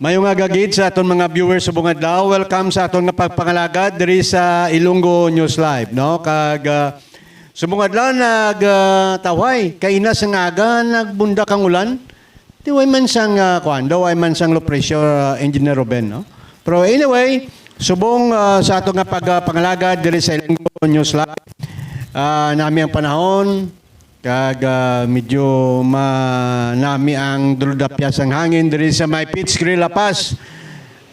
Mayong agagid sa aton mga viewers sa bungad daw. Welcome sa aton nga pagpangalagad diri sa Ilonggo News Live, no? Kag sumungad lang nagtaway kay ina sang aga nagbunda kang ulan. Di way man sang kuando, way man sang low pressure Engineer Ruben, no? Pero anyway, subong sa aton nga pagpangalagad diri sa Ilonggo News Live. Nami ang panahon kag medyo nami ang duludapya sang hangin diri sa may Pitts Grill La Paz.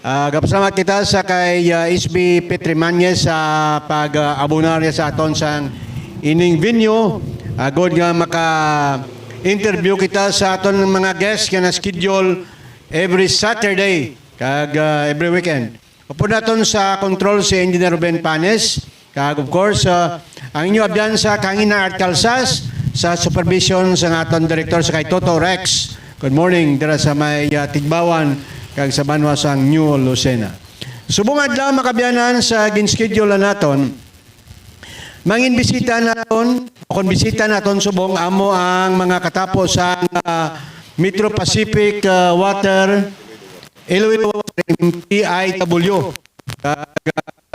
Kapasalamat kita sa kay SB Petrimanyes sa pag-abonarya sa aton sang ining venue. Good nga maka-interview kita sa aton mga guests nga na-schedule every Saturday kag every weekend. Upo naton sa control si Engineer Ruben Panes. Kag of course, ang inyo abyan sa Kangina Art Calzas, sa supervision sa aton director sa kay Toto Rex. Good morning dira sa may Tigbawan kag sa banwa sang New Lucena. Subong adlaw makabiyanan sa ginschedule naton. Mangin bisita naton, kon bisita naton subong amo ang mga katapos sa Metro Pacific Water Iloilo PIW.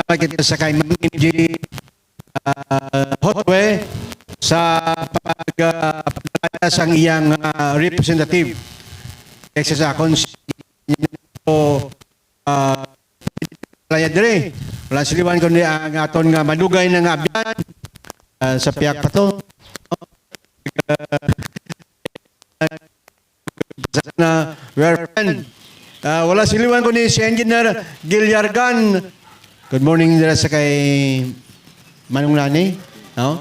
Kita sa kay Mangin Hotway sa pagdala sang iyang representative. Kasi sa akong playa dire. Wala siliwan ko ni ang aton nga madugay na nga abyan sa piyak pa to. Na we are friend. Wala siliwan ko ni si Engineer Gilliargan. Good morning dira sa kay Manong Nani, no?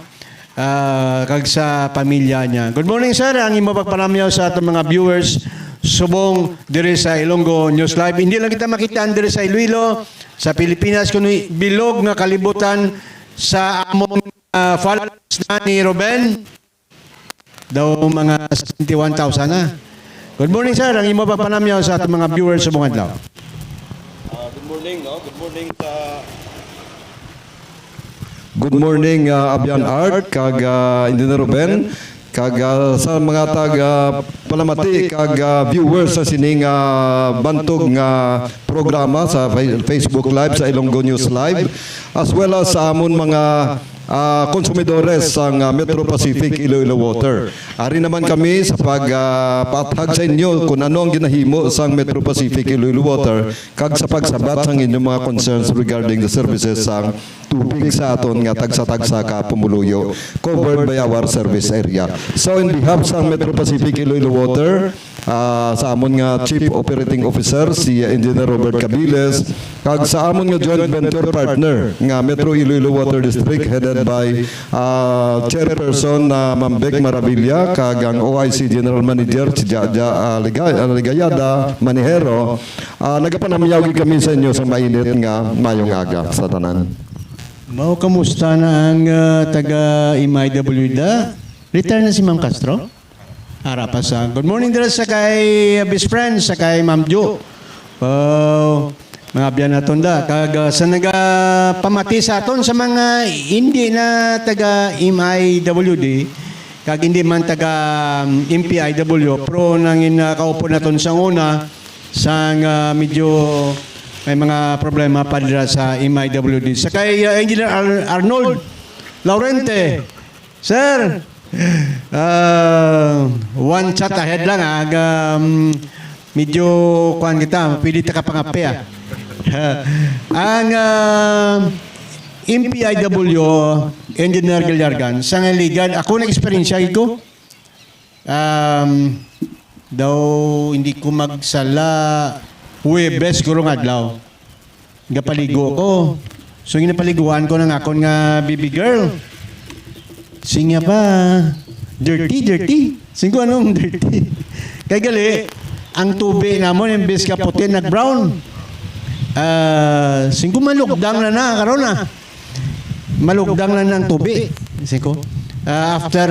Kag sa pamilya niya. Good morning sir, ang imo pagparamyaw sa atong mga viewers subong diri sa Ilonggo News Live. Hindi lang kita makita diri sa Iloilo, sa Pilipinas kuno bilog nga kalibutan sa among followers na ni Ruben. Daw mga 71,000 na. Good morning sir, ang imo pagparamyaw sa atong mga viewers subong adlaw. Good morning, no? Good morning sa Good morning, Abyan Art, kag Engineer Ruben, kag sa mga palamati, kag viewers sa sining bantog nga programa sa Facebook Live, sa Ilonggo News Live, as well as sa amon mga konsumidores sang Metro Pacific Iloilo Water. Ari naman kami sa pagpaathag sa inyo kung ano ang ginahimo sang Metro Pacific Iloilo Water kag sa pagsabat sang inyong mga concerns regarding the services sang tubig sa aton nga tagsa-tagsa ka Pumuluyo covered by our service area. So in behalf sang Metro Pacific Iloilo Water, sa amon nga Chief Operating Officer si Engineer Robert Cabiles, kag sa amon nga joint venture partner nga Metro Iloilo Water District headed by Chairperson Ma'am Bec Maravilla, kag ang OIC General Manager si Jaja Ligayada Manihero. Nagapanamyaw kami sa inyo sa mainit nga mayong aga sa tanan. Mao kamusta na ang taga MIW da? Retire na si Ma'am Castro? Harapasan. Good morning dira sa kay best friend, sa kay Ma'am Jo. Mga abyan naton da. Kag sa nagapamati sa aton sa mga hindi na taga MIWD, kag hindi man taga MPIW, pro nangin kaupo naton sa una, sang medyo may mga problema pa dira sa MIWD. Sa kay Engineer Arnold Laurente. Sir, one chat ahead lang medyo kuhan kita pwede ka pangapi ang MPIW Engineer Gilliargan sa ngaligan ako nag-experience ko daw hindi ko magsala Huwebes gurong adlaw gapaligo ko so ginapaliguan ko ng akon nga baby girl. Singya pa, dirty. Singko anong dirty? Kaya gali, ang tubig namon, imbes ka puti, nag-brown. Singko malugdang na karon na. Malugdang na ng tubig. Singko. After,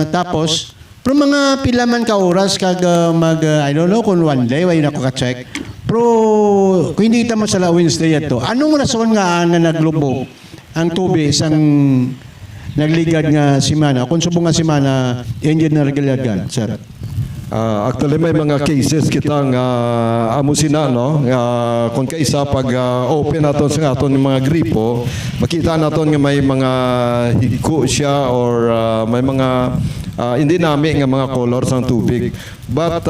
tapos, pero mga pilaman ka oras, kag I don't know kung one day, wala ako ka-check. Pero, kung hindi kita mo sa Wednesday ito, anong rason nga naglubog ang tubig isang nagligad nga simana, kung subong nga simana, Engineer Gilliargan, sir? Actually may mga cases kitang amusina no kung kaisa pag open naton sa aton yung mga gripo makita naton nga may mga higko siya or may mga hindi nami nga mga colors ng tubig but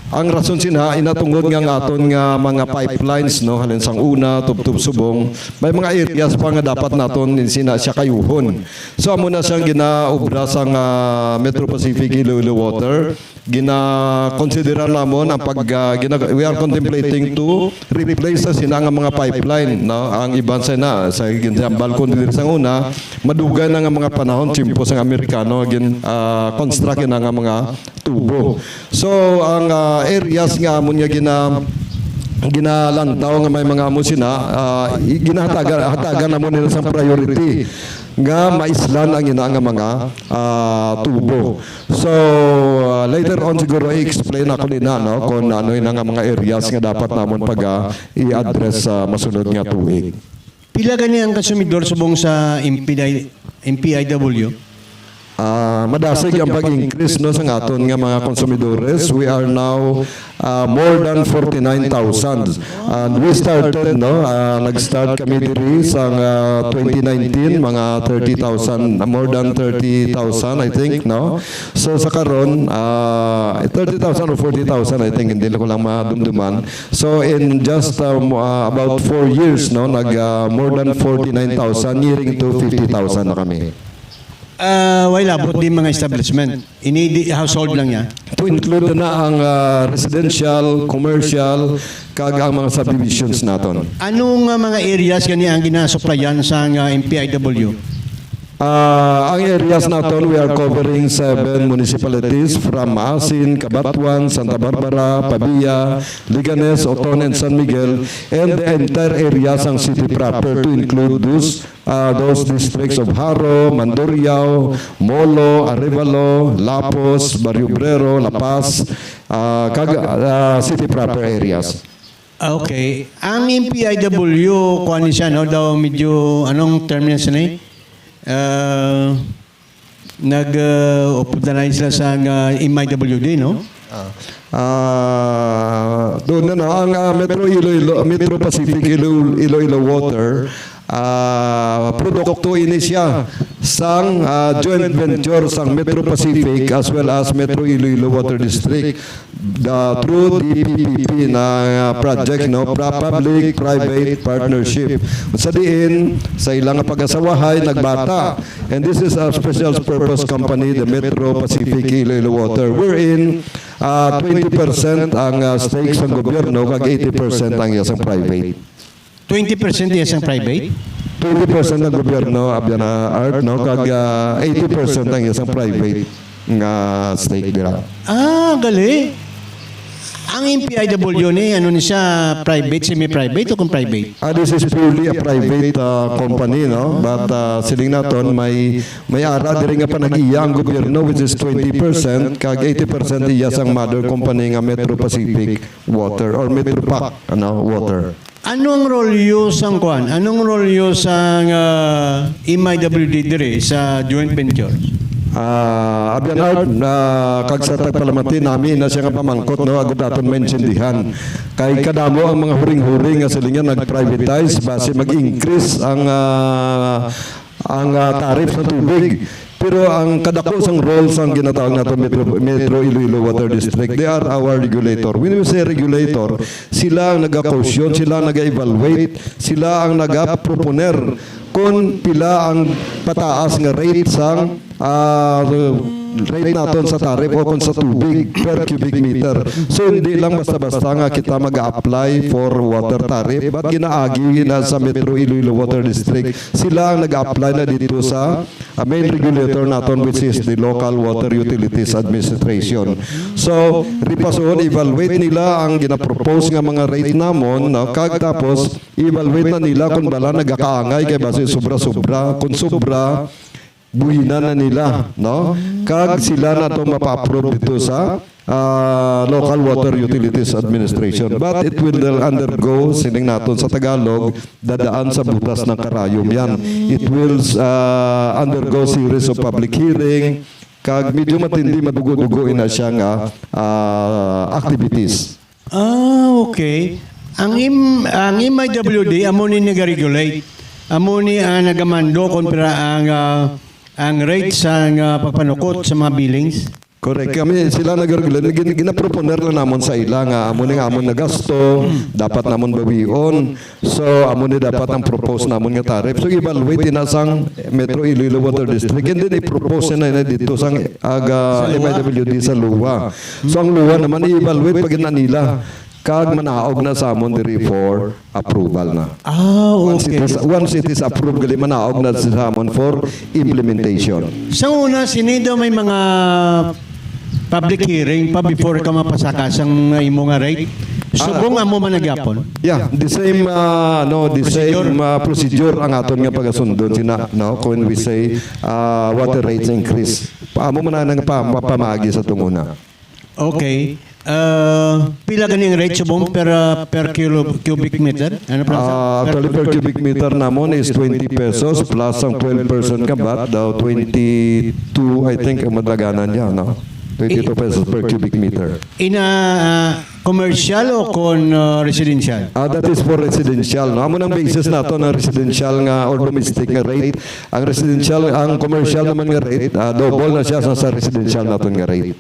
ang rason sina inatungod nga aton nga mga pipelines no halin sang una tubtub subong may mga areas pa nga dapat naton sina siya kayuhon so amo na siyang ginaobra sang Metro Pacific Iloilo Water gina-consideran namon ang we are contemplating to replace sa sina nga mga pipeline no ang iban sa balkon diri sang una madugay na nga mga panahon timpo sang Amerikano construct na nga mga tubo so ang areas nga amon nga ginalantaw nga may mga amo sina ginahatagan namon nila sang priority nga maislan ang ina nga mga tubo. So later on siguro i-explain ako nina no kung ano ina nga mga areas nga dapat namon pag i-address sa masunod nga tuig. Pila gani ang konsumidor subong sa MPIW? Madasig ang pag-increase no sa aton nga mga konsumidores. We are now more than 49,000. And we started nag-start kami diri sa 2019 mga 30,000 more than 30,000 I think no. So sa karon 30,000 or 40,000 I think hindi ko lang madumduman. So in just about 4 years no more than 49,000 nearing to 50,000 na kami. Wala labot din mga establishment. Ini household lang ya. To include na ang residential, commercial, kag ang mga subdivisions naton. Anong mga areas gani ang ginasuplayan sa MPIW? Ang areas naton we are covering 7 municipalities from Asin, Cabanatuan, Santa Barbara, Pabia, Liganes, Oton, and San Miguel, and the entire areas ang city proper to include those districts of Haro, Mandurriao, Molo, Arevalo, Lapos, Barrio Obrero, La Paz, city proper areas. Okay. Ang MPIW, kuha siya, no? Daw medyo, anong term niya siya nag-optimize sila sa MIWD, no? Doon na ang Metro Pacific Iloilo Water produkto ini siya sang joint venture sang Metro Pacific as well as Metro Iloilo Water District through DPPP na project no public private partnership sa diin sa ilang pag-asawahay nagbata and this is a special purpose company the Metro Pacific Iloilo Water wherein 20% ang stakes ng gobyerno kag 80% ang isang private. 20% isang private? 20% ng gobyerno abyan art no kag 80% ang isang private nga stake dira. Gali. Ang MPIW ni ano ni siya private, semi-private o kung private? This is purely a private company no but siling naton may ara diri nga panag-iya ang gobyerno which is 20% kag 80% iya sang mother company nga Metro Pacific Water or Metro Pac Water. Anong role yo sang kuan? Anong role yo sang MIWD dire sa joint venture? Abyan art kag sa tagpalamati nami na siya nga pamangkot no agud aton maintindihan kay kadamo ang mga huring-huring nga silingan nag-privatize base mag-increase ang tarif sa tubig. Pero ang kadako sang role sang ginatawag nato Metro Iloilo Water District, they are our regulator. When we say regulator, sila ang naga-caution, sila ang naga-evaluate, sila ang naga-proponer kung pila ang pataas nga rate sang rate naton sa tarif o kung sa tubig per cubic meter. So hindi lang basta-basta nga kita mag-apply for water tariff but ginaagi na sa Metro Iloilo Water District. Sila ang nag-apply na dito sa main regulator naton which is the Local Water Utilities Administration. So ripason evaluate nila ang ginapropose nga mga rate namon no? Kag tapos evaluate na nila kung bala nagakaangay kay base sobra-sobra kung sobra buhina na nila, no? Kag sila na to mapa-approve dito sa Local Water Utilities Administration. But it will undergo, sining naton sa Tagalog, dadaan sa butas ng karayom yan. It will undergo series of public hearing, kag medyo matindi madugo-dugo ina siya nga activities. Okay. Ang MIWD amo ni nag-regulate. Amo ni nagamando kontra ang rate sa pagpanukot sa mga billings. Correct. Kami sila nag-regulate, ginaproponer na namon sa ila nga amo ni nga amon na gasto, dapat namon bawion. So amo ni dapat ang propose namon nga tariff. So evaluate inasang Metro Iloilo Water District and then i-propose na dito sang MIWD sa luwa. So ang luwa naman i-evaluate pag nila kag manaog na sa amon diri for approval na. Okay. Once it is approved, gali manaog na sa amon for implementation. Sa una, sinido may mga public hearing pa before ka mapasaka sang imo nga rate. Subong amo man nagyapon. Yeah, the same procedure ang aton nga pagasundon sina when we say water rates increase. Amo man nang pamagi sa tunguna. Okay. Pila ganing rate subong per cubic meter? Ano Actually per cubic meter namon is 20 pesos plus ang 12% ka bat daw 22 I think ang madaganan niya, no? 22 pesos per cubic meter. Commercial o residential? That is for residential. No? Amo nang basis nato na residential nga or domestic nga rate. Ang residential, ang commercial naman nga rate, double na siya sa residential naton nga rate.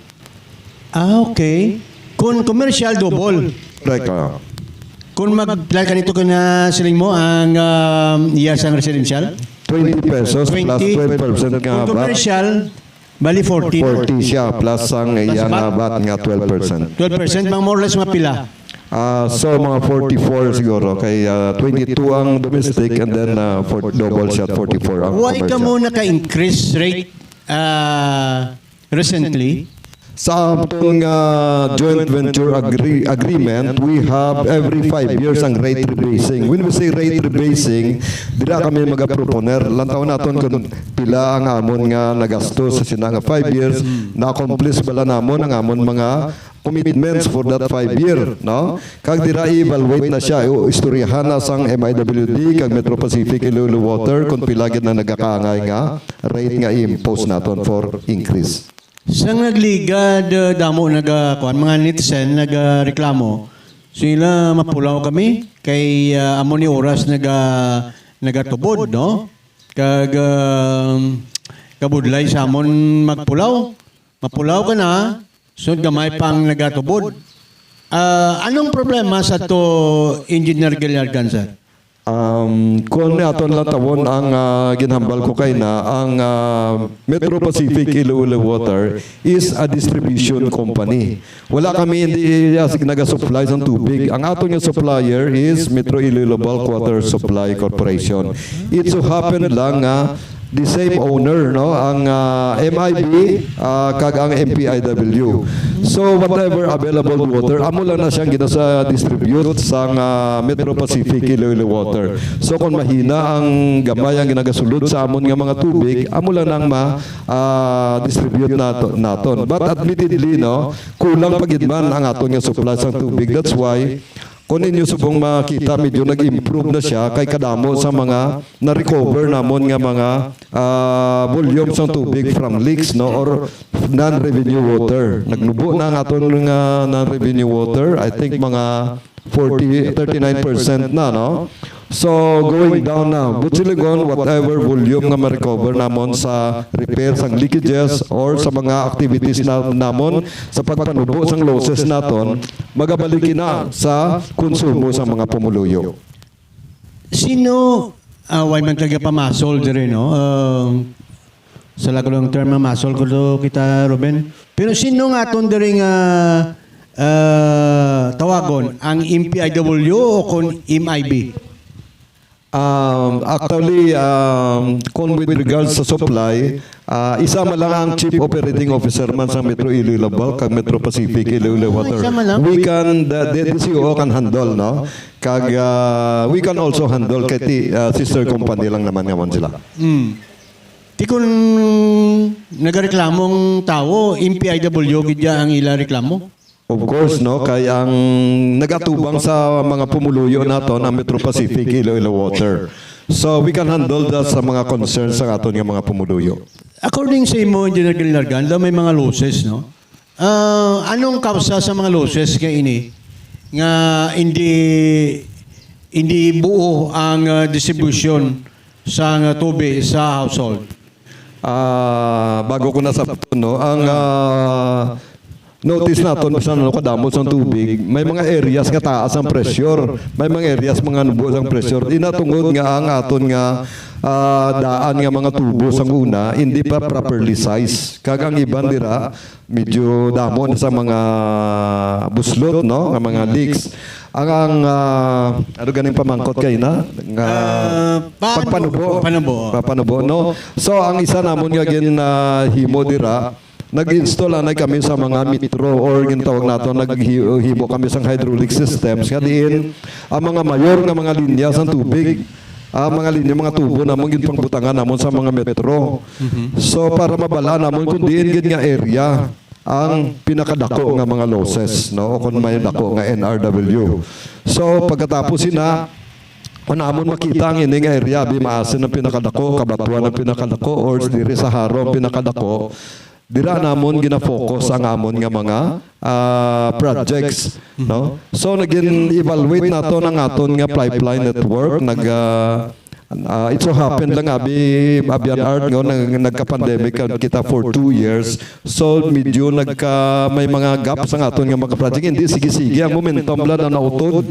Okay. Kung commercial, double. Correct. Kung mag-apply ka nito na siling mo ang iyasang residential? 20 pesos plus 12% nga Kung bat. commercial, bali 40. 40 siya plus ang iya nga bat nga 12%. 12%, mga more or less mga pila. So mga 44 siguro kay 22 ang domestic and then double siya 44 ang Why ka commercial. mo naka-increase rate recently? Sa atong joint venture agreement, we have every 5 years ang rate rebasing. When we say rate rebasing, dira kami magaproponer. Lantaw naton kung pila ang amon nga nagasto sa sinanga 5 years, na-accomplish bala namon ang amon mga commitments for that 5 year, no? Kag dira i-evaluate na siya, istoryahan na sang MIWD kag Metro Pacific Iloilo Water kung pila gid na nagakaangay nga rate nga i-impose naton for increase. Sa nagligad, damo mga netizen nagreklamo, sila mapulaw kami kay amo ni oras nagatubod, no? Kag kabudlay sa amon magpulaw. Mapulaw ka na, so gamay pang nagatubod. Anong problema sa to Engineer Gilliargan, sir? Kung aton latawon ang ginhambal ko kay na ang Metro Pacific Iloilo Water is a distribution company. Wala kami hindi naga-supply ng tubig. Ang aton nga supplier is Metro Iloilo Bulk Water Supply Corporation. It so happened lang the same owner, no, ang MIB kag ang MPIW. So whatever available water, amo lang na siyang distribute sa Metro Pacific Iloilo Water. So kung mahina ang gamay ang ginagasulod sa amon nga mga tubig, amo lang nang distribute naton. But admittedly, no, kulang pagidman ang aton nga supply sa tubig. That's why kung ninyo subong makita, medyo nag-improve na siya kay kadamo sa mga na-recover namon nga mga volume sa tubig from leaks, no, or non-revenue water. Nagnubo na ang aton nga non-revenue water, I think mga 39% na, no? So, going down now, Butsiligon, whatever volume nga ma-recover namon sa repairs ang leakages or sa mga activities namon sa pagpanubo sang losses naton, magabalikin na sa konsumo sa mga pumuluyo. Sino, why man talaga pamasol dire, no? Sa lago ng term masol ko do kita, Ruben. Pero sino nga aton dire nga tawagon? Ang MPIW o kung MIB? Actually, kung with regards sa supply, isa man lang ang Chief Operating Officer man sa Metro Iloilo Bulk kag Metro Pacific Iloilo Water. Isa man lang? We can, the CEO can handle, no? Kag we can also handle kay sister company lang naman nga man sila. Di kung nagareklamong tao, MPIW gidya ang ila reklamo? Of course, no, kay ang nagatubang sa mga pumuluyo nato na Metro Pacific Iloilo Water. So we can handle that sa mga concerns sa aton nga mga pumuluyo. According sa imo, Engineer Gillargan, daw may mga losses, no? Anong kausa sa mga losses kay ini nga hindi buo ang distribution sa tubig sa household? Bago ko nasabton, no, ang notice naton bisan ano kadamot sa tubig, may mga areas nga taas ang pressure, may mga areas mga nubo ang pressure. Inatungod nga ang aton nga daan nga mga tubo sa una hindi pa properly size. Kagang iban dira medyo damo na sa mga buslot, no, nga mga leaks. Ang ano ganing pamangkot kay na nga pagpanubo, no. So ang isa namon nga himo dira, nag-install na kami sa mga metro or ginatawag nato naghibo kami sa hydraulic systems nga diin ang mga mayor nga mga linya sa tubig, mga linya mga tubo namon gid pangbutangan namon sa mga metro. So para mabala namon kun diin gid nga area ang pinakadako nga mga losses, no, kung may dako nga NRW. So pagkatapos sina namon makita ang ini nga area bi maasin ang pinakadako, kabatuan ang pinakadako or diri sa haro ang pinakadako, dira namon gina-focus ang amon nga mga projects, no. So nagin-evaluate nato ng aton nga pipeline network. It so happened lang Abian Art nga nagka-pandemic kita for 2 years. So medyo may mga gaps ang aton nga mga project. Hindi sige-sige ang momentum lang na nautod.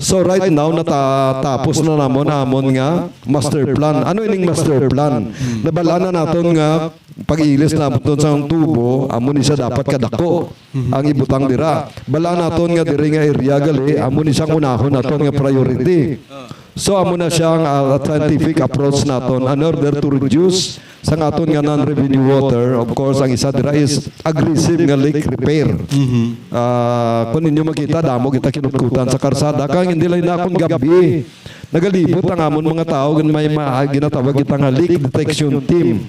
So right now natapos na namon amon nga master plan. Ano ining master plan? Nabala na naton nga pag-ilis na naton sa tubo, amon isa dapat kadako ang ibutang dira. Bala naton nga diri nga area gali, amon isang unahon naton nga priority. So amo na siyang scientific approach naton in order to reduce sa aton nga non-revenue water. Of course, ang isa dira is aggressive nga leak repair. Kung ninyo makita, damo kita kinutkutan sa karsada. Kang hindi lang na akong gabi. Nagalibot ang amon mga tao, may ginatawag kita nga leak detection team.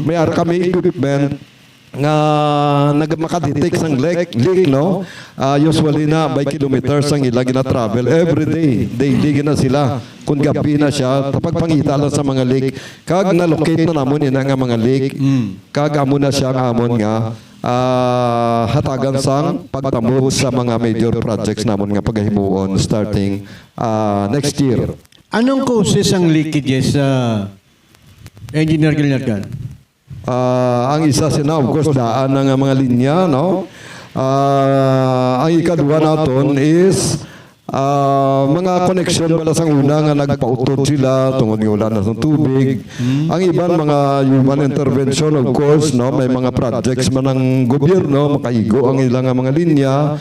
May ara kami equipment nga makadetect sang leak, no. Usually na by kilometers ang ila gina-travel every day. Daily gina sila. Kung gabi na siya, pagpangita lang sa mga leak. Kag na-locate na namon ina nga mga leak. Kag amo na siya nga amon nga hatagan sang pagtamod sa mga major projects namon nga pagahimuon starting next year. Anong causes ang leakages sa Engineer Gillargan? Ang isa sina, of course, daan ng mga linya, no? Ang ikadwa naton is mga connection pala sa una nga nagpautod sila tungod nga wala na sa tubig. Ang iban mga human intervention, of course, no, may mga projects man ng gobyerno makaigo ang ilang mga linya,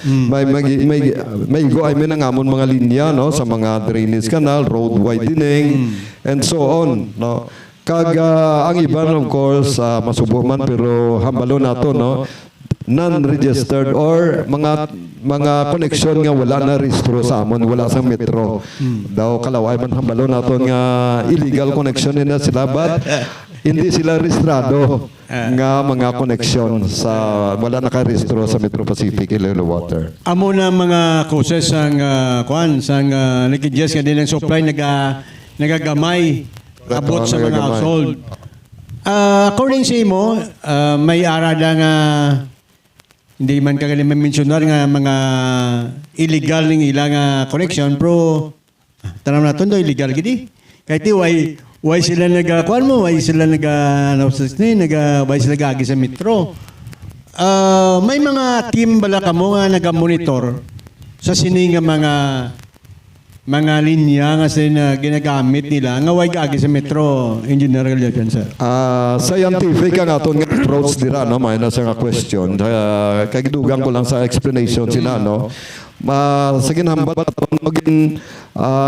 may igo ay may nangamon mga linya, no, sa mga drainage canal, road widening, and so on, no. Kag ang iban, of course, masubo man pero hambalo nato, no, non-registered or mga connection nga wala na rehistro sa amon, wala sa metro. Daw kalaway man hambalo nato nga illegal connection na sila, but hindi sila rehistrado nga mga connection sa wala nakarehistro sa Metro Pacific Iloilo Water. Amo na mga causes sang sang leakages nga din ang supply nagagamay abot sa mga household. According sa imo, may arada nga hindi man kagaling mentionar nga mga illegal ng ilang connection, pero tanam naton do illegal gidi. Kahit why sila nagakuan mo, why sila why sila gagi sa metro. May mga team bala kamo nga naga-monitor sa sini nga mga linya nga na ginagamit nila nga way gagi sa metro, Engineer Gillargan, sir. Scientific ang aton nga approach dira, no, may nasa nga question. Kay gidugang ko lang sa explanation sina, no. Sa ginhambat aton maging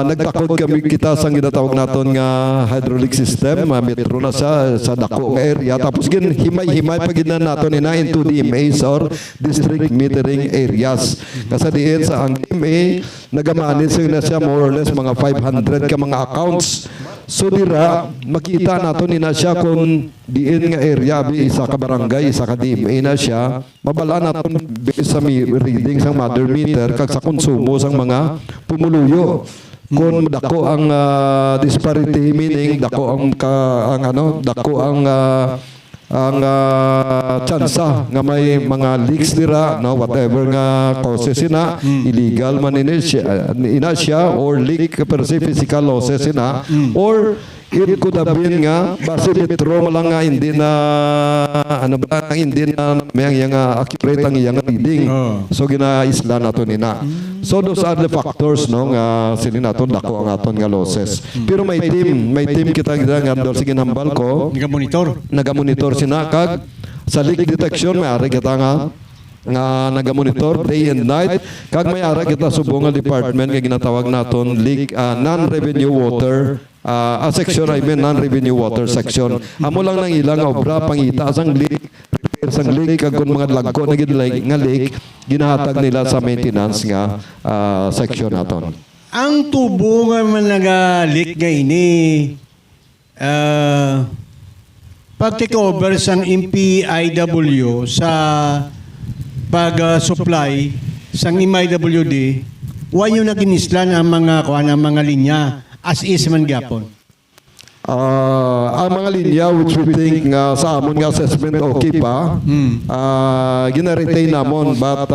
nagtakod kami kita sa ginatawag naton nga hydraulic system, metro na sa dako nga area, tapos himay-himay pag naton ina into DMAs or district metering areas. Kasi diin sa ang DMA nagamanage na siya more or less mga 500 ka mga accounts. So dira makita naton ina siya kung diin nga area isa ka barangay, isa ka DMA na siya, mabala naton sa reading sang mother meter kag sa konsumo sang mga pumuluyo. Kung dako ang disparity, meaning dako ang tsansa nga may mga leaks dira, no, whatever nga causes sina, illegal man ina siya or leak per se physical losses sina, or it could have been nga base metro lang nga hindi na may yang accurate ang iyang reading, so ginaisla nato nina. So those are the factors, no, nga sila naton dako ang aton nga losses. Pero may team kita nga andol sige nambal ko nagamonitor sina kag sa leak detection may ari kita nga nagamonitor day and night kag may ara kita subong nga department nga ginatawag naton leak non-revenue water section, I mean non-revenue water section. Amo lang nang ilang obra pangita sang leak, repairs ang leak kag kun mga lagko na gid nga leak ginahatag nila sa maintenance nga section naton. Ang tubo nga man naga-leak nga ini, pag-take over sang MPIW sa pag-supply sang MIWD, wayo na ginislan ang mga linya as is man gyapon. Ang mga linya which we think sa amon nga assessment okay pa, gina-retain namon but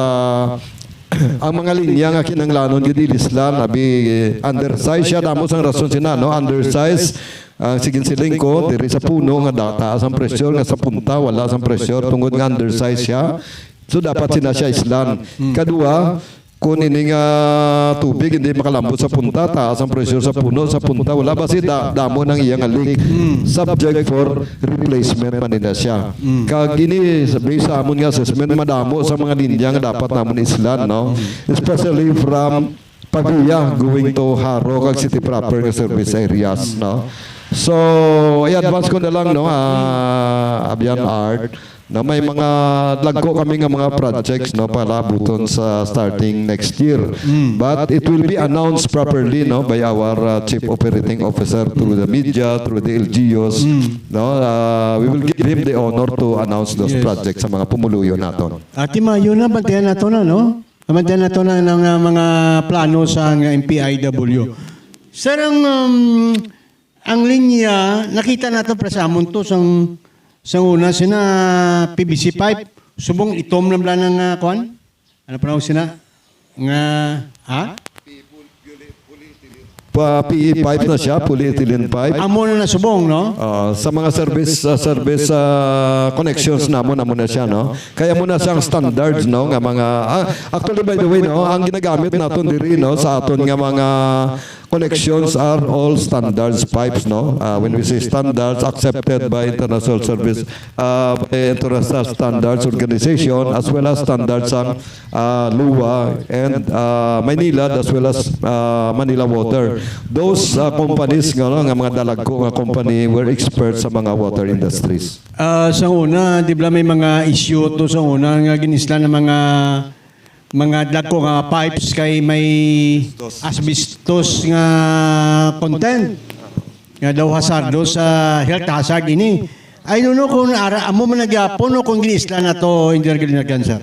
ang mga linya nga kinanglanon gid ilislan abi undersize siya damo sang rason sina, no, undersize. Sigin siling ko diri sa puno nga taas ang pressure nga sa punta wala sang pressure tungod nga undersize siya, so dapat sina siya islan. Kadua, kung ini nga tubig hindi makalambot sa punta, taas ang pressure sa puno, sa punta wala basi damo ng iyang leak, subject for replacement man nila siya. Kag ini based sa amon nga assessment madamo sa mga linya nga dapat namon islan, no, especially from Paglia going to Haro kag city proper nga service areas, no. So i-advance ko na lang, no, Abian Art, na may mga lagko kami nga mga projects, no, para buton sa starting next year. But it will be announced properly, no, by our chief operating officer through the media, through the LGUs, no. We will give him the honor to announce those projects sa mga pumuluyo naton. Ati Mayo na bantayan nato na, no? Bantayan nato na ng mga plano sa MPIW. Sir, ang linya nakita nato para sa amon to sang una sina PVC pipe subong itom na bla ng kuan, ano pa raw sina nga PE pipe na siya, polyethylene pipe. amo na nasubong, no? Sa mga service connections namon na siya, no. Kaya muna siyang standards, no, nga mga actually by the way, no, ang ginagamit naton diri, no, sa aton nga mga connections are all standards pipes, no. When we say standards accepted by International Service International Standards Organization as well as standards ang LUA and Manila as well as Manila Water. Those companies nga mga dalagko nga company were experts sa mga water industries. Sa una, di ba may mga issue to sa una nga ginisla ng mga dagko nga pipes kay may asbestos nga content. Nga daw hazardo sa health hazard ini. I don't know kung amo man nagyapon o kung ginisla na to hindi na cancer.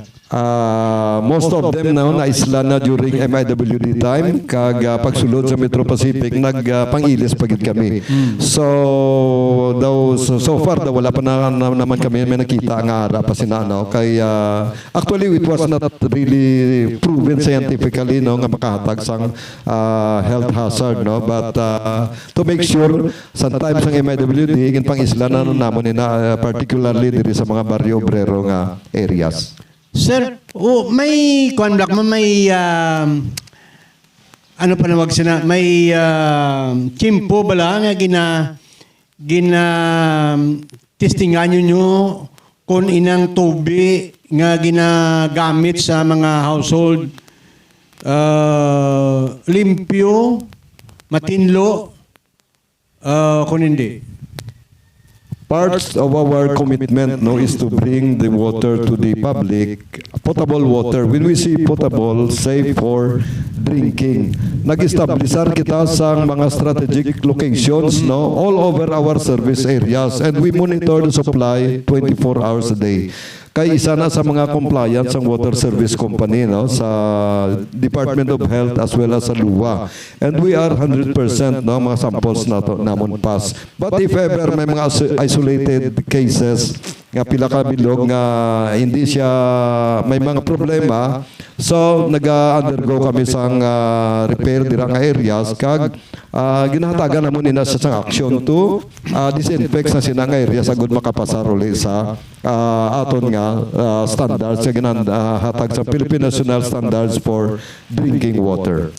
Most of them now na isla na during MIWD time kag pagsulod sa Metro Pacific nagpangilis pagid kami. So far daw wala pa naman kami may nakita nga ara pa sina, no, kay actually it was not really proven scientifically, no, nga makahatag sang health hazard, no, but to make sure sometimes ang MIWD gin pang isla na namon nina particularly diri sa mga barrio obrero nga areas. Sir, may kuan black man may ano pa nawag sina may kimpo bala nga gina testingan nyo kung inang tubi nga ginagamit sa mga household limpyo, matinlo, kung hindi. Part of our commitment, no, is to bring the water to the public, potable water. When we say potable, safe for drinking. Nag-establisar kita sa mga strategic locations, no, all over our service areas, and we monitor the supply 24 hours a day. kay isa na sa mga compliance ang water service company no sa Department of Health as well as sa LUWA. And we are 100% no mga samples namon pass. But if ever may mga isolated cases nga pila ka bilog nga hindi siya may mga problema, so naga-undergo kami sang repair dira nga areas kag ginahatagan namon nina sa action to disinfect sa sinang areas agud makapasar uli sa aton nga standards nga ginahatag sa Philippine National Standards for Drinking Water.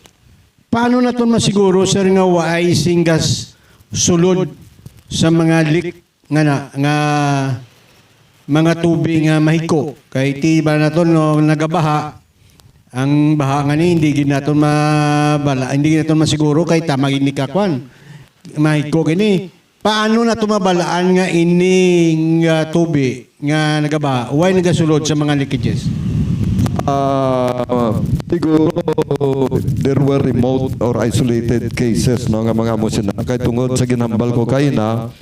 Paano na ito masiguro, sir, nga waay singgas sulod sa mga leak nga mga tubig nga mahiko? Kay ti ba na ito no, nagabaha, ang baha nga ni hindi ginaton mabala, hindi ginaton masiguro kay tamag ini kakwan. Mahiko kini. Paano na tumabalaan nga ining tubig nga nagabaha? Why nagasulod sa mga leakages? Siguro there were remote or isolated cases no nga mga musina kay tungod sa ginhambal ko kay na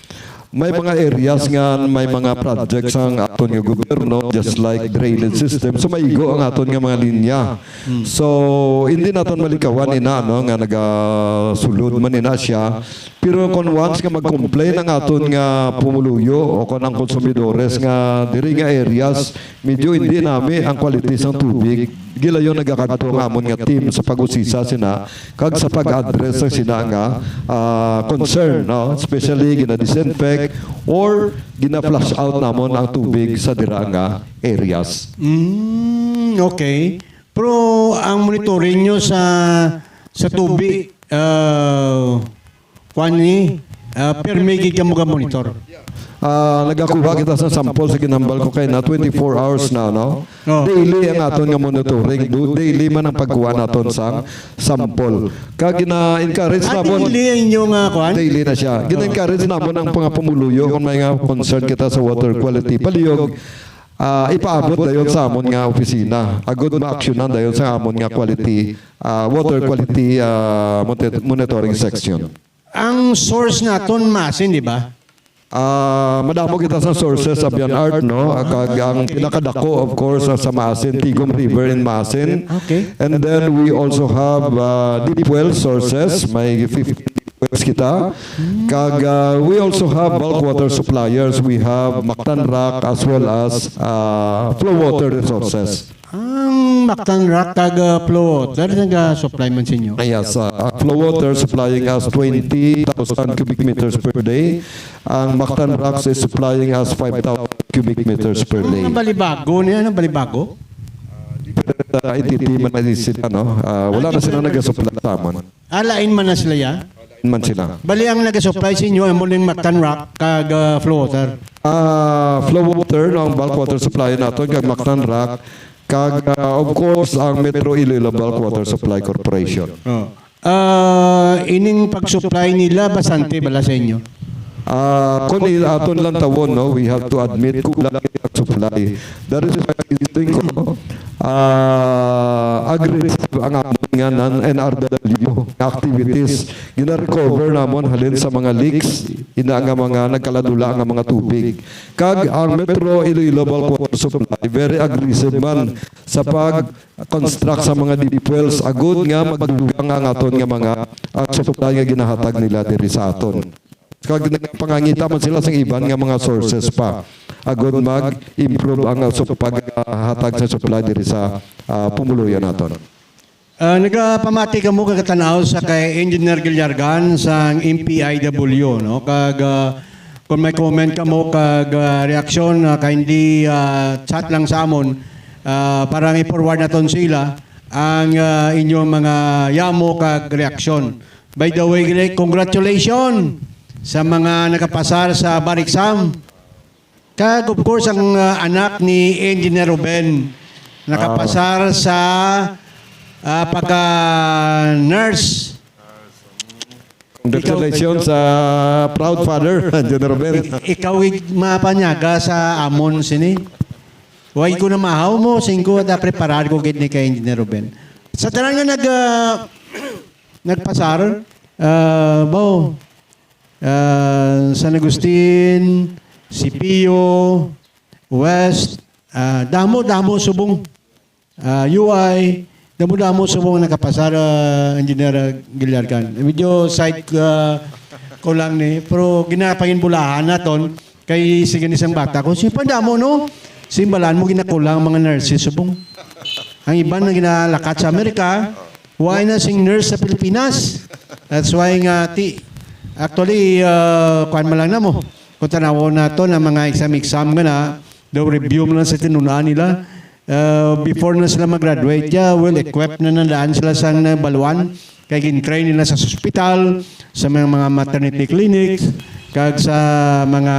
may mga areas nga may mga projects ang aton nga gobyerno just like drainage system, so maigo ang aton nga mga linya. So hindi naton malikawan ina no nga nagasulod man ina siya, pero kung once nga mag-complain ang aton nga pumuluyo o kon ang konsumidores nga diri nga areas medyo hindi nami ang quality sang tubig, gilayon nagakadto ang amon nga team sa pag-usisa sina kag sa pag-address sa sina nga concern no, especially gina-disinfect or gina-flush out namon ang tubig sa dira nga areas. Okay. Pero ang monitoring nyo sa tubig, permigig ka mo ka monitor? Nagakuha kita sa sample sa ginambal ko kay na 24 hours na no. Oh. Daily ang aton nga monitoring, daily man ang pagkuha naton sa sample. Kag gina-encourage namon Daily yung kwan? daily na siya. Gina-encourage namon ang mga pumuluyo kung may nga concern kita sa water quality palihog. Ipaabot dayon sa amon nga opisina. Agud ma-actionan dayon sa amon nga quality water quality monitoring section. Ang source naton masin, di ba? Madamo kita sa sources sa Bianart no. Kag ang pinakadako of course sa Masin, Tigom River in Masin. Okay. And then we also have deep well sources, may 50 wells kita. Kag we also have bulk water suppliers. We have Mactan Rock as well as flow water resources. Ang Mactan Rock kag flow water, nag-supply man sa inyo? Yes, flow water supplying us 20,000 cubic meters per day. Ang Mactan Rocks is supplying us 5,000 cubic meters per day. Ang balibago niya, ang balibago? Entity man na sila, no? Wala na sila nag-supply sa amon. Alain man na sila ya? Man sila. Bali ang nag-supply sa inyo, ang muling Mactan Rock kag flow water? Flow water, no, ang bulk water supply nato, kag Mactan Rock, kag of course ang Metro Iloilo Bulk Water Supply Corporation. Ining pag-supply nila, basante bala sa inyo? Kung aton lang tawon, no, we have to admit kulang ang supply. That is why I think aggressive ang amon nga ng NRW activities. Gina-recover namon halin sa mga leaks, ina nga mga nagkaladula nga mga tubig. Kag ang Metro Iloilo Bulk Water Supply very aggressive man sa pag-construct sa mga deep wells. Agud nga magdugang ang aton nga mga supply nga ginahatag nila diri sa aton. Kag pangangita man sila sa iban nga mga sources pa. Agud mag-improve ang paghatag sa supply diri sa pumuluyan naton. Nagapamati ka mo kakatanaw sa kay Engineer Gillargan sa MPIW, no? Kag kung may comment ka mo kag reaksyon kindly chat lang sa amon para i-forward naton sila ang inyong mga yamo kag reaksyon. By the way, congratulations sa mga nakapasar sa bar exam. Kag of course ang anak ni Engineer Ruben nakapasar sa pagka-nurse. Congratulations sa proud father, Engineer Ruben. Ikaw mapanyaga sa amon sini. Huwag ko na mahaw mo, singko at preparar ko git ni kay Engineer Ruben. Sa tanan nga nagpasar, San Agustin, Sipio, West, damo subong UI, damo subong nakapasar Engineer Gilargan. Medyo side ko lang ni, pero ginapangin bulahan naton kay sige isang bata ko. Siyempre damo no, simbalan mo ginakulang mga nurses subong. Ang iba na ginalakat sa Amerika, why na sing nurse sa Pilipinas? That's why nga actually, kuhan mo lang na mo. Kung tanaw na to na mga exam nga na, daw review mo lang sa tinunaan nila. Before na sila mag-graduate, well-equipped na nandaan sila sa baluan. Kaya gin-train nila sa hospital, sa mga maternity clinics, kag sa mga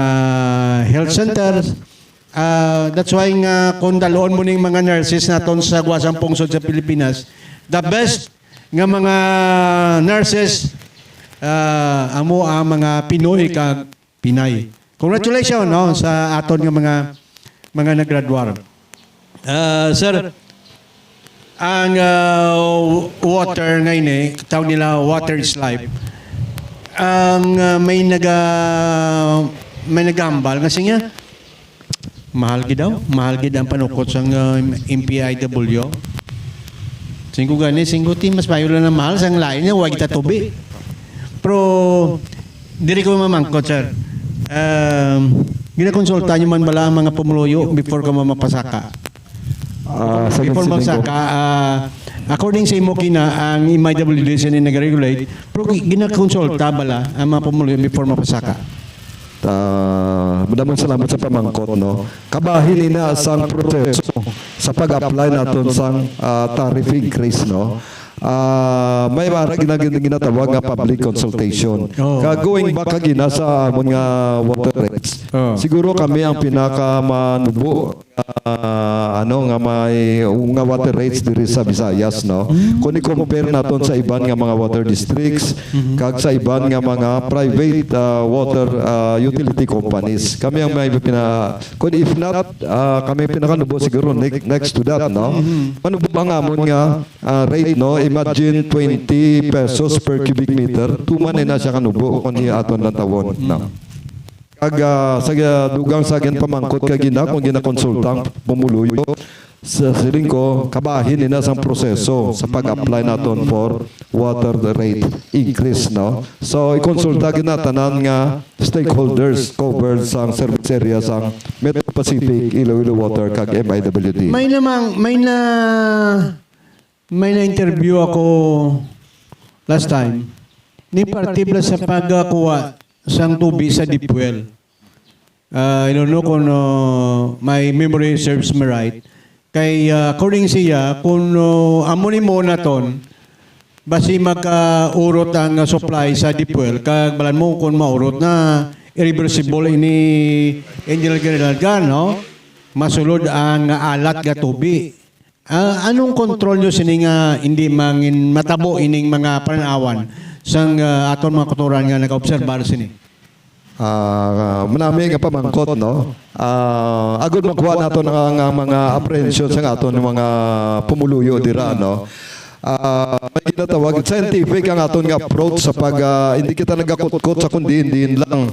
health centers. That's why nga kung daloon mo ning mga nurses naton sa Guasang Pungsod sa Pilipinas, the best nga mga nurses amo ang mga Pinoy kag Pinay. Congratulations no sa aton nga mga naggraduar. Sir, ang water ngayon tawag nila water is life. Ang may nagambal kasi nga mahal gid ang panukot sa MPIW. Singko gani, singko ti mas payo lang na mahal sang lain niya wag kita tubi. Pero diri ko mamangkot sir. Ginakonsulta niyo man bala ang mga pumuluyo before ka mamapasaka. Before magsaka, according sa imo kina ang MIWD sa nag-regulate, pero ginakonsulta bala ang mga pumuluyo before mapasaka. Madaming salamat sa pamangkot no. Kabahin ina sang proseso sa pag-apply naton sang tariff increase no. May marag ginatawag nga public consultation. Going back kagina sa amon nga water rates. Siguro kami ang pinakamanubo nga may nga water rates diri sa Visayas no. Kung i-compare naton sa iban nga mga water districts kag sa iban nga mga private water utility companies. Kami ang may kung if not kami pinakanubo siguro next to that no. Ano ba nga amon nga rate no? Imagine 20 pesos per cubic meter. Tuman na siya kanubo kung aton ng tawon no. Kag sa dugang sa gen pamangkot kag gina kung ginakonsultang pumuluyo sa siling ko kabahin ina sang proseso sa pag-apply naton for water rate increase no. So ikonsulta gina tanan nga stakeholders covered sang service area sang Metro Pacific, Iloilo Water kag MIWD. May na-interview ako last time. Ni partibla sa pagkuha sang tubig sa deep well. I don't know kung my memory serves me right. Kay according siya, kung amunin mo na ton, basi magkaurot ang supply sa deep well, kag balan mo kung maurot na irreversible ini Engineer Gilargan, no? Masulod ang alat ga tubig. Anong kontrol nyo sining hindi mangin matabo ining mga pananawan sang aton mga kuturan nga nag-obserbar sini? Manami nga pamangkot no. Agud makuha nato nga mga apprehension sa aton mga pumuluyo dira no. May ginatawag scientific ang aton nga approach sa pag hindi kita nagakot-kot sa kundi hindi lang.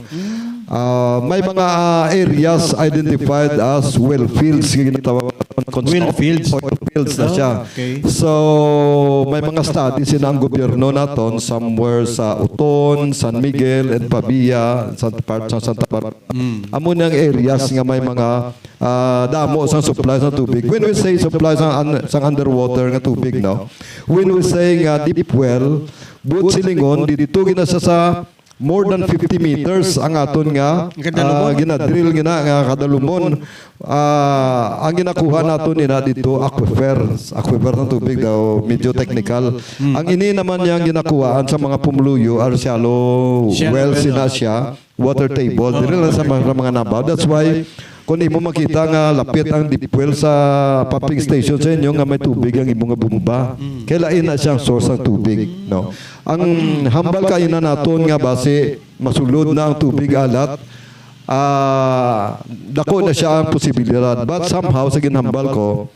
May mga areas identified as well fields ginatawag Well fields. Oil fields na siya. Okay. So may mga studies na ang gobyerno naton somewhere sa Uton, San Miguel and Pabia, Santa Barbara. Amo nang areas nga may mga damo sa supply sa tubig. When we say supply sa underwater nga tubig no. When we say deep well, buot silingon dito gina sa more than 50 meters ang aton nga ginadrill nga kadalumon. Ang ginakuha naton nila dito aquifer ng tubig daw medyo technical. Ang ini naman yang ginakuhaan sa mga pumuluyo are shallow wells sina siya, water table diri lang sa mga nabaw. That's why kung imo makita nga lapit ang deep well sa pumping station sa inyo nga may tubig ang imo nga bumba. Kailain na siyang source ng tubig, no. Ang hambal kainan naton nga base masulod na ang tubig alat. Dako na siya ang posibilidad, but somehow sa ginhambal ko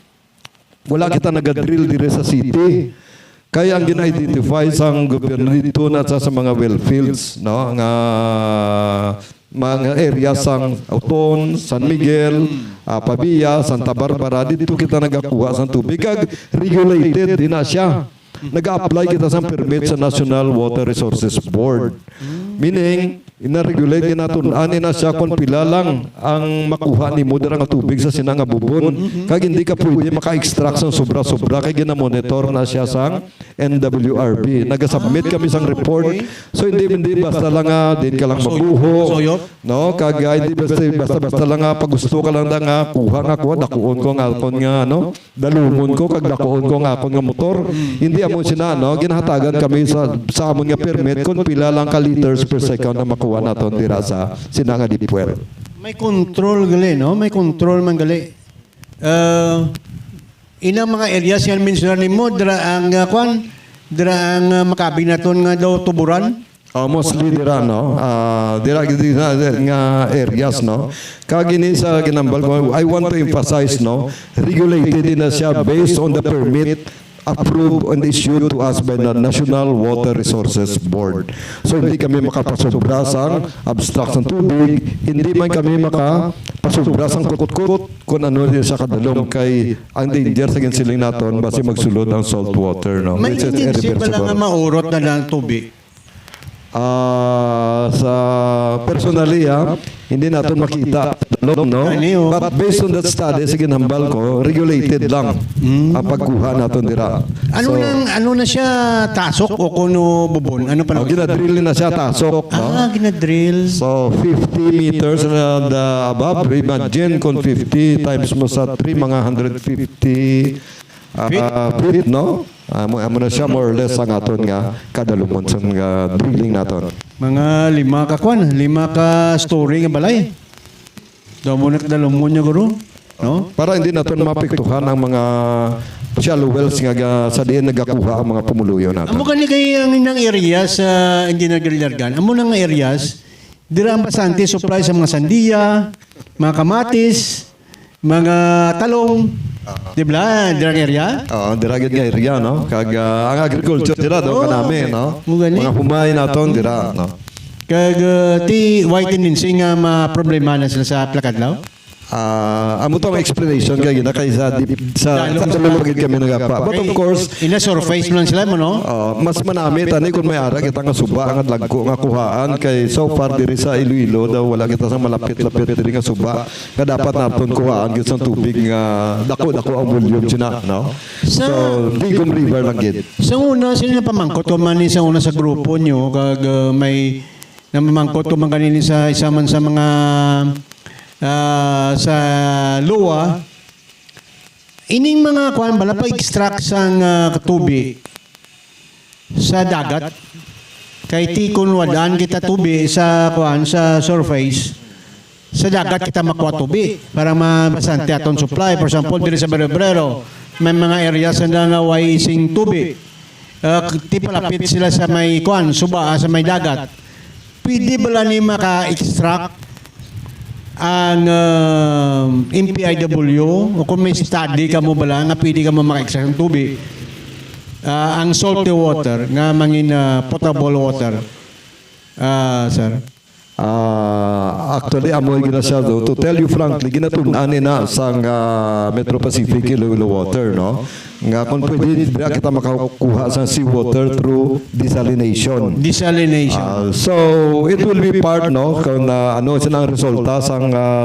wala kita nagadrill dire sa city. Kaya ang gina-identify sa gobyerno dito na sa mga well fields no nga mga area sang Auton, San Miguel, Pabia, Santa Barbara, dito kita nagakuha sa tubig. Kag regulated din na siya. Nag-apply kita sa permit sa National Water Resources Board. Meaning, ina-regulate din natin, ani na siya kung pila lang ang makuha ni mo nga tubig sa sinang bubon. Kag hindi ka pwede maka-extract sa sobra-sobra, kaya gina-monitor na siya sa NWRB. Nag-submit kami sang report. So hindi basta lang din ka lang mabuho. No, kag hindi basta lang pag gusto ka lang nga kuha nga ko, dakuon ko nga akon nga dalungon ko kag dakuon ko nga akon nga motor. Hindi amo sina ginahatagan kami sa amon nga permit kung pila lang ka liters per second na makuha naton dira sa sinanga deep well. May control gali, no? May control man gali. Inang mga areas yan mentionan mo, dira ang makabing naton nga daw tuburan. Mostly dira dira nga areas kagini sa ginambal ko, I want to emphasize regulated din na siya based on the permit approved and issued to us by the National Water Resources Board. So hindi kami makapasobra sang abstract ng tubig, hindi man kami makapasobra sang kukut-kut kung ano din sa kadalom kay ang danger sa ginsiling naton basi magsulod ang salt water. May intensive ba lang nga maurot na ng tubig? Sa personally hindi natin makita dalom, but based on that study sa ginhambal ko, regulated lang ang pagkuha natin dira. Ano na siya, tasok o kuno bubon? Ano pa ginadrill na siya tasok. Ginadrill. So 50 meters and above, imagine kung 50 times mo sa 3, mga 150 feet, amo na siya more or less ang aton nga kadalumon sa drilling naton. Mga 5 ka story nga balay. Daw mo nakadalumon niya guro, no? Para hindi naton mapektuhan ang mga shallow wells nga sa diin nagakuha ang mga pumuluyo naton. Amo kani kay ang inang areas sa hindi nagrillargan. Amo nang areas dira ang basante supply sa mga sandiya, mga kamatis, mga talong. Di ba? Dirang area? Oo, diragid nga area, Kag ang agriculture dira daw kanami, Mga humay naton dira, Kag ti white tendency nga ma-problema na sila sa Plakadlaw? Amo tong explanation kay gina kay sa lumagid kami nagapa. But of course, ina surface man sila mo, no? mas manami tani kung may ara kita nga suba ang lagko nga kuhaan kay so far diri sa Iloilo daw wala kita sa malapit-lapit diri nga suba nga dapat naton kuhaan gid sa tubig nga dako-dako ang volume sina, So Digom River lang gid. Sa una sila pamangkot ko man sa una sa grupo nyo kag may namamangkot ko man kanini sa isa man sa mga sa luwa, ining mga kuan bala pa extract sang tubig sa dagat kay ti kun wadaan kita tubig sa kuan sa surface sa dagat kita makuha tubig para mabasante aton supply. For example diri sa Berebrero may mga areas na nga way ising tubig, ti palapit sila sa may kuan suba sa may dagat, pwede bala ni maka-extract ang MPIW o kung may study ka mo bala nga pwede ka mo maka-extract ng tubig, ang salty water nga mangin potable water, sir. Actually, amoy gina siya to tell you frankly, ginatunan na sa Metro Pacific Iloilo Water, nga kung pwede kita makakuha sa seawater through desalination. So it will be part kung ano sinang resulta sa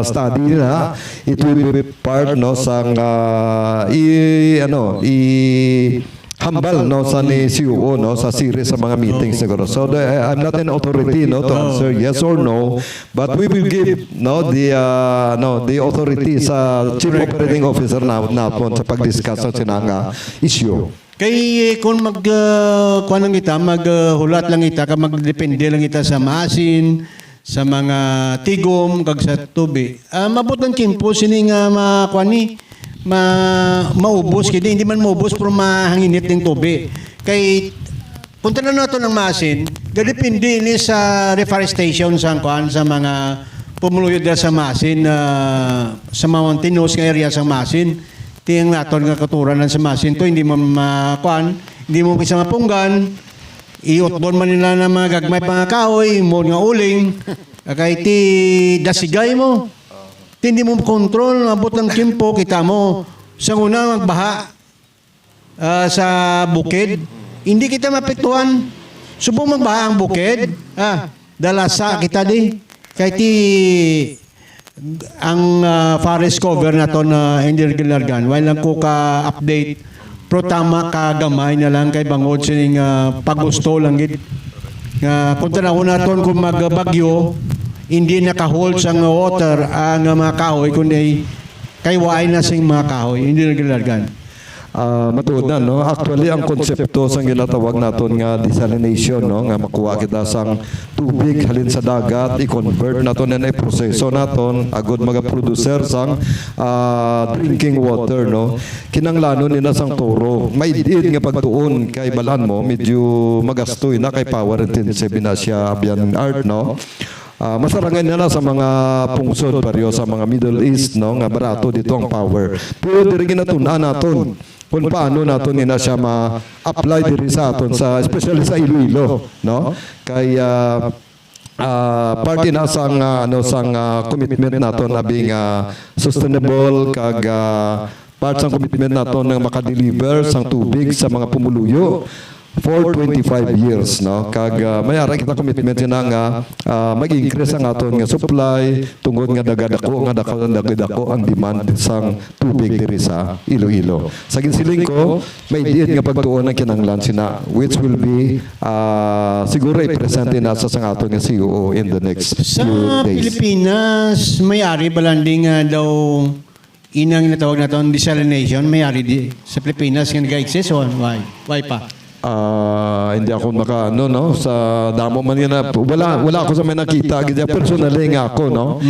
study na, it will be part sang hambal sa ni CUO sa series sa mga meetings siguro. So I'm not an authority to answer yes or no, but we will give the authority sa Chief Operating Officer na sa pag-discuss sa sinanga issue. Kay kung kuan lang kita, maghulat lang kita, magdepende lang kita sa maasin, sa mga tigom kag sa tubig. Mabot ng kimpo sini nga makuan ni maubos kini hindi man maubos pero mahanginit ng tubig. Kay punta na nato ng masin, gadepende ni sa reforestation sa kuan sa mga pumuluyo dira sa masin sa mountainous nga area sa masin. Tiyang naton nga katuranan sa masin to hindi mo makuan, hindi mo kisa mapunggan. Iotbon man nila na mga gagmay pang kahoy, mo nga uling. Kay ti dasigay mo. Hindi mo kontrol, abot ng tiempo, kita mo. Sa una magbaha sa bukid, hindi kita mapituan. Subong magbaha ang bukid, dalasa kita di. Kay ti ang forest cover na to na hindi ginargan, while lang ko ka-update, pro tama ka gamay na lang kay bangod sining pagusto lang gid. Kung tanaw naton kung magbagyo, hindi naka-hold sa water ang mga kahoy, kundi kay waay na sing mga kahoy, hindi naglalargan. Matuod na, no? Actually, ang konsepto sa ginatawag naton nga desalination, no? Nga makuha kita sang tubig halin sa dagat, i-convert naton na proseso naton, agod mag-producer sang drinking water, no? Kinanglanon nila sang toro. May diin nga pagtuon kay balan mo, medyo magastoy na kay power intensive na siya abyan art, no? Masarangan nila sa mga pungsod pareho sa mga Middle East, no, nga barato dito ang power. Pero diri ginatun-an naton kung paano naton nila siya ma-apply diri sa aton, sa especially sa Iloilo, no? Kay parte na sang sang commitment naton na being sustainable, kag part sang commitment naton nga makadeliver sang tubig sa mga pumuluyo for 25 years, no? Kag may ara kita commitment na nga mag-increase ang aton nga supply tungod nga dagadako ang demand sang tubig diri sa Iloilo. Sa ginsiling ko, may diin nga pagtuon ang kinahanglan sina, which will be siguro i-present na sa sang aton nga COO in the next Sa few days. Pilipinas, may-ari balanding daw inang natawag naton desalination, may-ari di sa Pilipinas nga nag-exist o why pa? Hindi ako no, sa damo man yan wala ako sa may nakita gid personally nga ako, no.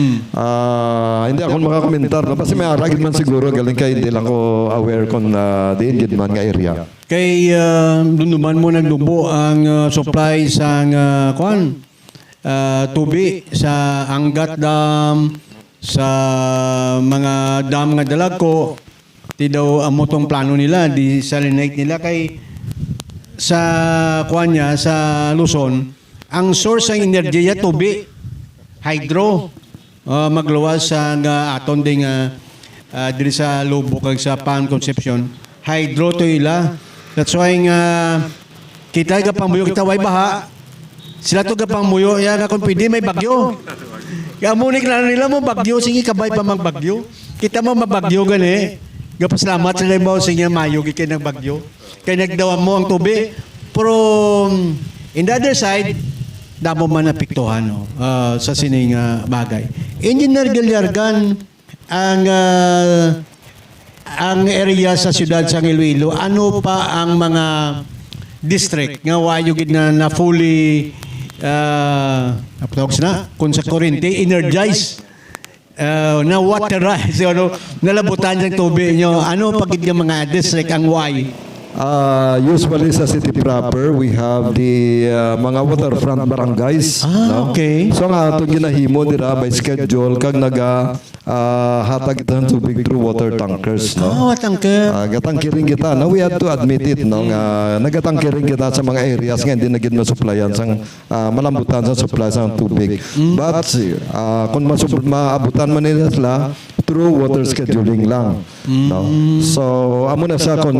Hindi ako makakomentar, no, kasi may aragid man siguro galing kay hindi lang ko aware kon diin gid man nga area. Kay dunduman mo nagdubo ang supply sa tubig sa Angat Dam, sa mga dam nga dalagko, ti daw amotong plano nila, desalinate nila kay sa sa Luzon, ang source ng enerhiya tubig, hydro, magluwas sa aton ding diri sa Lubok kag sa Pan Concepcion, hydro to ila. That's why kita ga pangmuyo kita way baha, sila to ga pangmuyo ya nga kung pwede may bagyo. Kaya munik na nila mo bagyo, sige kabay pa magbagyo. Kita mo mabagyo gani. Gapasalamat sa mo sige mayo gi kay nagbagyo. Kaya nagdawa mo ang tubig. Pero in the other side, damo man napiktuhan sa sining bagay. Engineer Galyargan, ang area sa siyudad sa Iloilo, ano pa ang mga district nga wayo gid na fully kung sa kurente, energized, na waterize, nalabutan ng tubig nyo. Ano pagid yung mga district ang why? Usually sa city proper, we have the mga waterfront barangays. No? Okay. So nga ito ginahimo dira by schedule kag hatag ito tubig through water tankers. No? Tanker. Gatangkiring kita. No? We have to admit it. No? Nagatangkiring kita sa mga areas nga hindi naging masupplyan sang malambutan sa supply sa tubig. But kung maabutan man nila sila, through water scheduling lang. No? So amo na siya kung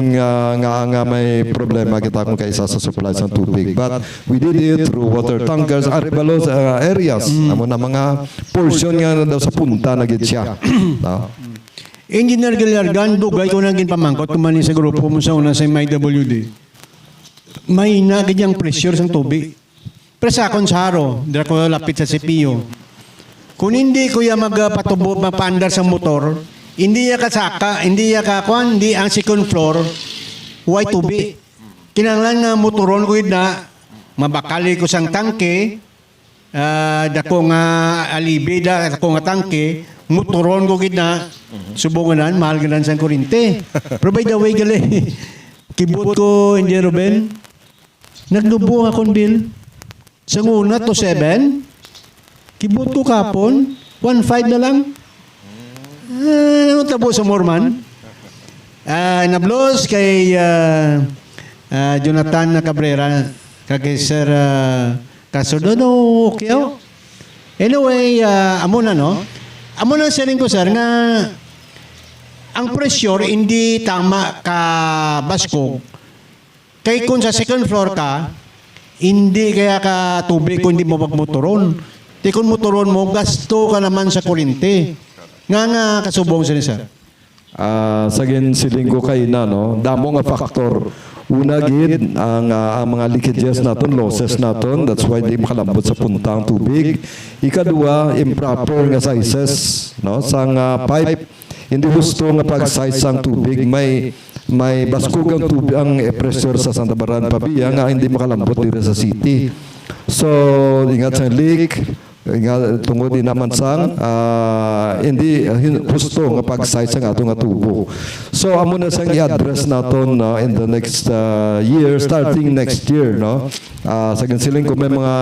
nga may problema kita kung kaisa sa supply sa tubig. But we did it through water tankers, arribalos areas. Amo na mga portion nga daw sa punta na gid siya. No? Engineer Galyargan, dugay ko nang ginpamangkot kumani sa grupo mo sa una sa MIWD. May naganyang pressure sa tubig. Pero sa akong saro, dira ko lapit sa CPU. Kung hindi ko ya magpatubo, mapandar sa motor, hindi ya kasaka, hindi ya kakuan, hindi ang second floor, white tubig. Kinanglan nga motoron ko na, mabakali ko sang tangke, dako nga alibi, dako nga tangke, motoron ko na, subunganan, mahal ganan sang kurinte. Pero by the way, gali, kibot ko, hindi Ruben, nagdubo akong bill, sa una to 7, kibot ko kapon, 1.5 na lang. Ano tabo sa Morman? Nablos kay Jonathan Cabrera, kay Sir Casodono, okay o? Anyway, amo na, no? Amo na sining ko, sir, nga ang pressure hindi tama ka baskog. Kay kung sa second floor ka, hindi kaya ka tubig kung hindi mo magmotoron. Di kung motoron mo, gasto ka naman sa kuryente. Nga kasubong siya, sir. Sagin siling ko kay na, no? Damo nga faktor. Una gid ang mga leakages naton, losses naton, that's why di makalambot sa punta ang tubig. Ikadua, improper nga sizes, no? Sang pipe, hindi gusto nga pag-size ang tubig, may baskog ang tubig, ang pressure sa Santa Baran Pabia nga hindi makalambot dito sa city. So, ingat sa leak, tungod din naman sang hindi gusto nga pag-size ang atong tubo. So amo na sang i-address naton in the next year, starting next year, no. Sa gansiling ko may mga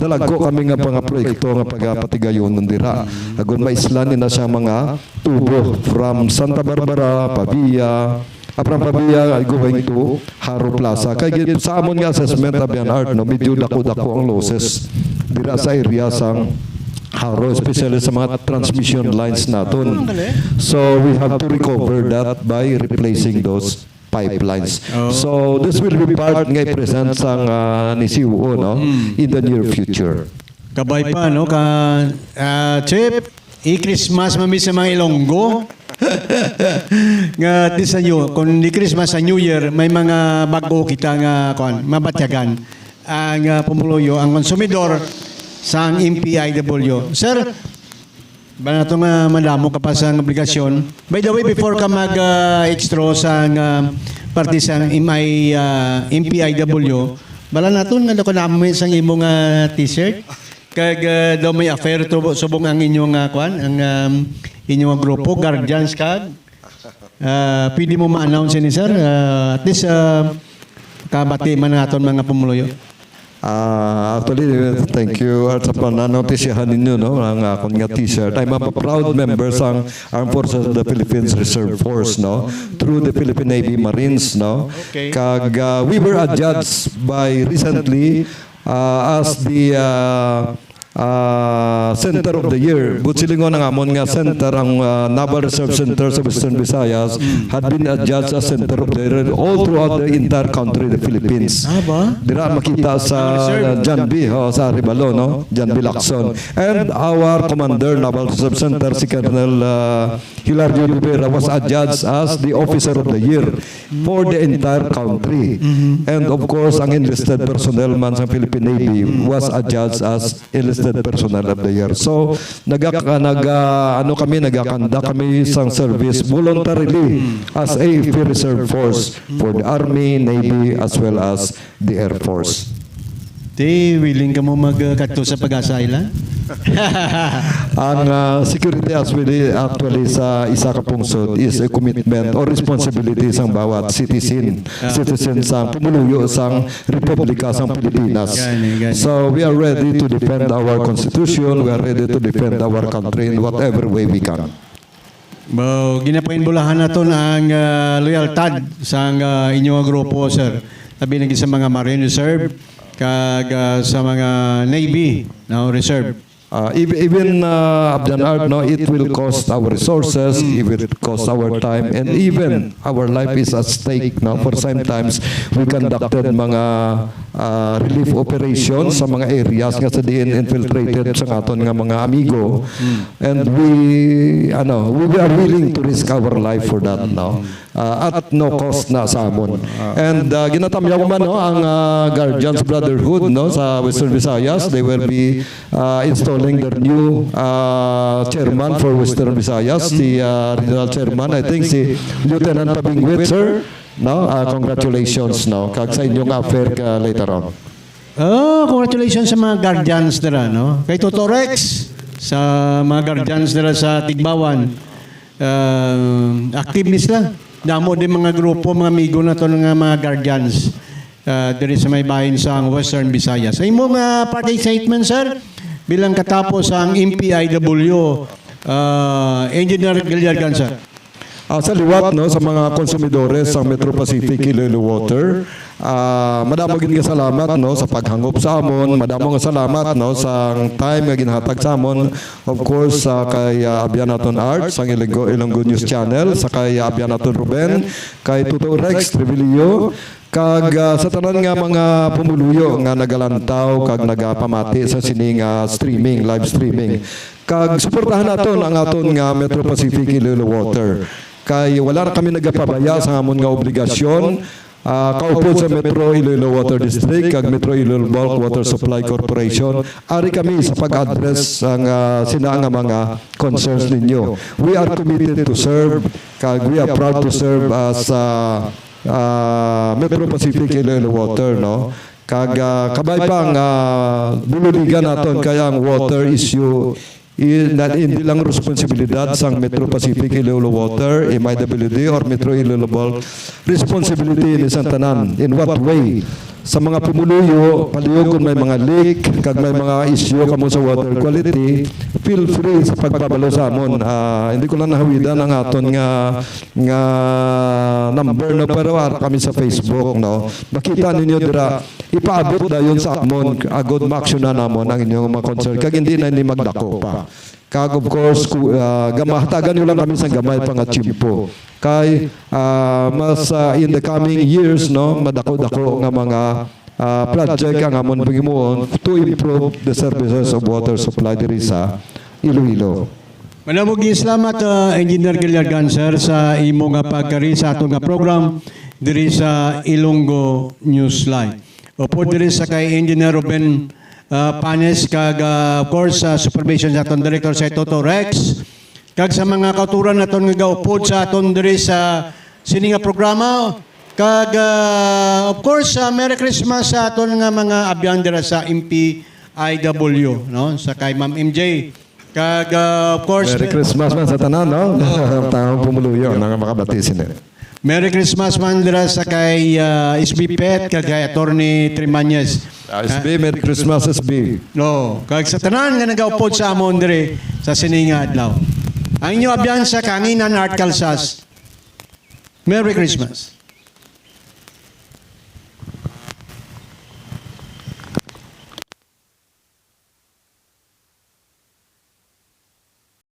dalago kami nga mga proyekto nga pagapatigayon ng dira. Agon maislan na siya mga tubo from Santa Barbara, Pabia, from Pabia going to Haro Plaza. Kaya sa amon nga assessment Abian Art, no, medyo dako-dako ang losses dira sa area sang Haro, especially sa mga transmission lines naton. So we have to recover that by replacing those pipelines. So this will be part nga present sang ni CUO, no, in the near future. Kabay pa, no? Chip, i-Christmas mami sa mga Ilonggo. Nga di sa kung di Christmas sa New Year, may mga bago kita nga mabatyagan ang pumuloyo ang konsumidor sa MPIW. Sir, ba na itong madamo ka pa sa obligasyon? By the way, before ka mag-extra sa partisan MPIW, bala na ito nga ko namin sa imong t-shirt. Kag daw may affair to subong ang inyong ang inyong grupo, Guardians Card. Pwede mo ma-announce ni sir? At least kabati man naton mga pumuloyo. Actually, thank you at sa pananotisyahan ninyo, no, ang akong nga t-shirt. I'm a proud member sa Armed Forces of the Philippines Reserve Force, no, through the Philippine Navy Marines, no. Okay. Kag we were adjudged by recently as the Center of the Year. Butsilingon ang amon nga center, ang Naval Reserve Center sa Western Visayas had been adjudged as Center of the Year all throughout the entire country, the Philippines. Ba? Dira makita sa John B. Sa Ribalo, no? John B. Lacson. And our commander, Naval Reserve Center, si Colonel Hilario Rivera, was adjudged as the Officer of the Year for the entire country. And of course, ang enlisted personnel man sa Philippine Navy was adjudged as enlisted personnel of the year. So nagakanda kami sang service voluntarily as a reserve force for the Army, Navy as well as the Air Force. Willing ka mo magkadto sa Pag-asa Island? Ang security actually sa isa ka pungsod is a commitment or responsibility sang bawat citizen sa pumuluyo sang Republika sang Pilipinas. So we are ready to defend our constitution, we are ready to defend our country in whatever way we can. Ginapainbulahan naton ang loyaltad sa inyong grupo, sir. Sabi naging sa mga Marine Reserve kag sa mga Navy, no, Reserve. Even Abdan Art, no, it will cost our resources, it will cost our time, and even our life is at stake. No? For sometimes we conducted mga relief operations sa mga areas nga sa diin infiltrated sa aton nga mga amigo, and we are willing to risk our life for that, no? At no cost na sa amon. And ginatamyaw man, no, ang Guardians Brotherhood, no, sa Western Visayas. They will be installing their new chairman for Western Visayas, the regional chairman, I think si Lieutenant Pabingwit, sir. No, congratulations, no, kag sa inyong affair later on. Congratulations sa mga Guardians nila, no? Kay Totorex, sa mga Guardians nila sa Tigbawan. Active sila. Damo din mga grupo, mga amigo na to ng mga Guardians diri sa may bahin sa Western Visayas. Sa imong party statement, sir, bilang katapos ang MPIW, Engineer Gilliargan, sir. sa liwat no sa mga konsumidores sa Metro Pacific Iloilo Water. Madamo gid nga salamat no sa paghangop sa amon, madamo nga salamat no sa time nga ginhatag sa amon, of course kay Abianaton Arts ang Ilonggo News Channel, sa kay Abianaton Ruben, kay Tuto Rex Trevillo, kag sa tanan nga mga pumuluyo nga nagalantaw kag nagapamati sa sining streaming, live streaming. Kag suportahan naton ang aton nga Metro Pacific Iloilo Water. Kay wala na kami nagapabaya sa amon nga obligasyon. Kaupo sa Metro Iloilo Water District kag Metro Iloilo Bulk Water Supply Corporation, ari kami sa pag-address ang sina nga mga concerns ninyo. We are committed to serve, kag we are proud to serve as Metro Pacific Iloilo Water, no? Kag kabay pang bululigan naton kaya ang water issue hindi lang responsibilidad sa Metro Pacific Iloilo Water, MIWD or Metro Iloilo Bulk. Responsibility ni Santanan. In what way? Sa mga pumuluyo, palihog kung may mga leak, kag may mga issue kamo sa water quality, feel free sa pagbabalo sa amon. Hindi ko lang nahawidan ang aton nga number, no, pero ara kami sa Facebook, no. Makita ninyo dira, ipaabot dayon sa amon, agod ma-actionan namon ang inyong mga concern, kag hindi na ni magdako pa. Kag of course, gamahatagan nyo lang kami sa gamay pang achimpo. Kay mas in the coming years, no, madako-dako nga mga project ang amon paghimuon to improve the services of water supply diri sa Iloilo. Manamuging salamat Engineer Gilliargan sir sa imo nga pagkari sa aton nga program diri sa Ilonggo News Live. Opo diri sa kay Engineer Ruben Panes kag of course sa supervision sa aton director sa Toto Rex kag sa mga kauturan naton nga gaupod sa aton diri sa sini nga programa kag of course Merry Christmas sa aton nga mga abyan dira sa MPIW, no, sa kay Ma'am MJ kag of course Merry Christmas man sa tanan, no? Taong pumuluyo nga makabatisin eh. Merry Christmas man dira sa kay SB Pet kag kay Attorney Trimañez. SB, Merry Christmas SB. No, kag sa tanan nga nagaupod sa amon diri sa sininga adlaw. Ang inyo abyan sa Kanginan Art Calsas. Merry Christmas.